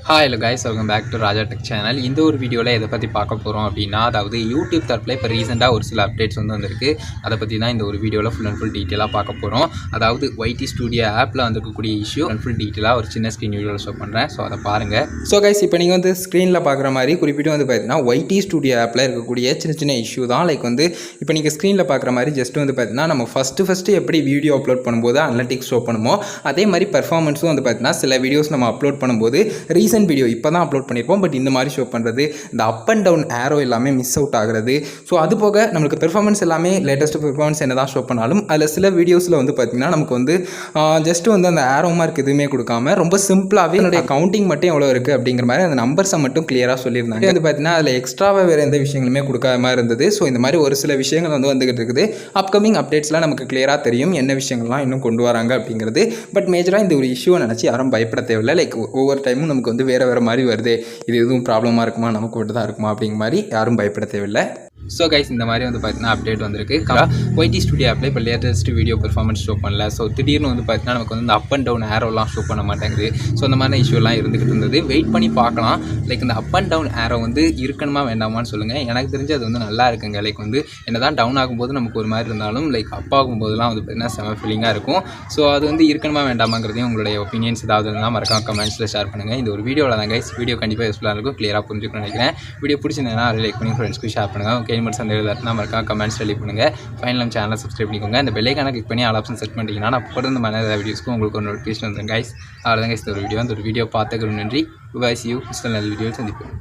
Hello guys, welcome back to Raja tech channel. இந்த ஒரு வீடியோவில் எதை பற்றி பார்க்க போகிறோம் அப்படின்னா, அதாவது யூடியூப் தரப்பில் இப்போ ரீசெண்டாக ஒரு சில அப்டேட்ஸ் வந்திருக்கு. அதை பற்றி தான் இந்த ஒரு வீடியோவில் ஃபுல் அண்ட் ஃபுல் டீட்டெயிலாக பார்க்க போகிறோம். அதாவது YT ஸ்டுடியோ ஆப்பில் வந்துருக்கக்கூடிய இஷ்யூ அண்ட் ஃபுல் டீட்டெயிலாக ஒரு சின்ன ஸ்க்ரீன் வீடியோவில் ஷோ பண்ணுறேன். ஸோ அதை பாருங்கள். ஸோ கைஸ், இப்போ நீங்கள் வந்து ஸ்க்ரீனில் பார்க்குற மாதிரி குறிப்பிட்டு வந்து பார்த்தீங்கன்னா YT ஸ்டுடியோ ஆப்பில் இருக்கக்கூடிய சின்ன சின்ன இஷ்யூ தான். லைக் வந்து இப்போ நீங்கள் ஸ்க்ரீனில் பார்க்குற மாதிரி ஜஸ்ட் வந்து பார்த்தீங்கன்னா நம்ம ஃபஸ்ட்டு எப்படி வீடியோ அப்லோட் பண்ணும்போது அனலிட்டிக்ஸ் ஷோ பண்ணுமோ அதே மாதிரி பெர்ஃபார்மன்ஸும் வந்து பார்த்தீங்கன்னா சில வீடியோஸ் நம்ம அப்லோட் பண்ணும்போது ரீசெண்ட் வீடியோ இப்போ தான் அப்லோட் பண்ணியிருப்போம், பட் இந்த மாதிரி ஷோ பண்ணுறது, இந்த அப் அண்ட் டவுன் ஏரோ எல்லாமே மிஸ் அவுட் ஆகிறது. ஸோ அது போக நம்மளுக்கு பெர்ஃபார்மன்ஸ் எல்லாமே லேட்டஸ்ட் பெர்ஃபார்மன்ஸ் என்ன தான் ஷோ பண்ணாலும் அதில் சில வீடியோஸில் வந்து பார்த்திங்கன்னா நமக்கு வந்து ஜஸ்ட் வந்து அந்த ஏரோ மார்க் எதுவுமே கொடுக்காம ரொம்ப சிம்பிளாகவே என்னுடைய கவுண்டிங் மட்டும் எவ்வளோ இருக்குது அப்படிங்கிற மாதிரி அந்த நம்பர்ஸை மட்டும் கிளியராக சொல்லியிருந்தாங்க. வந்து பார்த்தீங்கன்னா அதில் எக்ஸ்ட்ராவாக வேறு எந்த விஷயங்களுமே கொடுக்காம இருந்தது. ஸோ இந்த மாதிரி ஒரு சில விஷயங்கள் வந்து வந்துகிட்டு இருக்குது. அப்கமிங் அப்டேட்ஸ்லாம் நமக்கு கிளியராக தெரியும் என்ன விஷயங்கள்லாம் இன்னும் கொண்டு வராங்க அப்படிங்கிறது. பட் மேஜராக இந்த ஒரு இஷ்யூவை நினச்சி யாரும் பயப்பட தேவையில்லை. லைக் ஒவ்வொரு டைமும் நமக்கு வந்து வேறு மாதிரி வருது, இது எதுவும் ப்ராப்ளமாக இருக்குமா, நமக்கு மட்டும் தான் இருக்குமா அப்படிங்கிற மாதிரி யாரும் பயப்பட தேவையில்லை. ஸோ கைஸ், இந்த மாதிரி வந்து பார்த்தீங்கன்னா அப்டேட் வந்திருக்கு. YT ஸ்டுடியோ ஆப்பில் இப்போ லேட்டஸ்ட் வீடியோ பெர்ஃபார்மன்ஸ் ஷோ பண்ணல. ஸோ திடீர்னு வந்து பார்த்தீங்கன்னா நமக்கு வந்து இந்த அப் அண்ட் டவுன் ஏரோலாம் ஷோ பண்ண மாட்டேங்குது. ஸோ அந்த மாதிரி இஷ்யூலாம் இருந்துகிட்டு இருந்தது. வெயிட் பண்ணி பார்க்கலாம். லைக் இந்த அப் அண்ட் டவுன் ஏரோ வந்து இருக்கணுமா வேண்டாமான்னு சொல்லுங்கள். எனக்கு தெரிஞ்சு அது வந்து நல்லா இருக்குங்க. லைக் வந்து என்ன தான் டவுன் ஆகும்போது நமக்கு ஒரு மாதிரி இருந்தாலும் லைக் அப் ஆகும்போதுலாம் வந்து பார்த்தீங்கன்னா செம ஃபீலிங்காக இருக்கும். ஸோ அது வந்து இருக்கணுமா வேண்டாமாங்கிறதையும் உங்களுடைய ஒப்பீனியன்ஸ் ஏதாவது இருந்தால் மறக்காம கமெண்ட்ஸில் ஷேர் பண்ணுங்கள். இந்த ஒரு வீடியோவில் தான் கைஸ், வீடியோ கண்டிப்பாக யூஸ்ஃபுல்லாக இருக்கும், கிளியராக புரிஞ்சுக்கணும்னு நினைக்கிறேன். வீடியோ பிடிச்சிருந்தேன்னா அதை லைக் பண்ணி ஃப்ரெண்ட்ஸ்க்கு ஷேர் பண்ணுங்கள். ஓகே, சந்தேகம்னா மறக்காம கமெண்ட்ஸ் ரெடி பண்ணுங்கள். ஃபைனல் நம்ம சேனலை சப்ஸ்கிரைப் பண்ணிக்கோங்க. இந்த பெல் ஐகானை கிளிக் பண்ணி ஆல் ஆப்ஷன் செட் பண்ணிட்டீங்கன்னா நான் தொடர்ந்து மற்ற வீடியோஸ்க்கு உங்களுக்கு ஒரு நோட்டிஃபிகேஷன் வந்துடும் கைஸ். அவ்வளோதான் கைஸ், இந்த ஒரு வீடியோ பார்த்துக்கிறோம். நன்றி. பாய், see you. நல்ல வீடியோ சந்திப்போம்.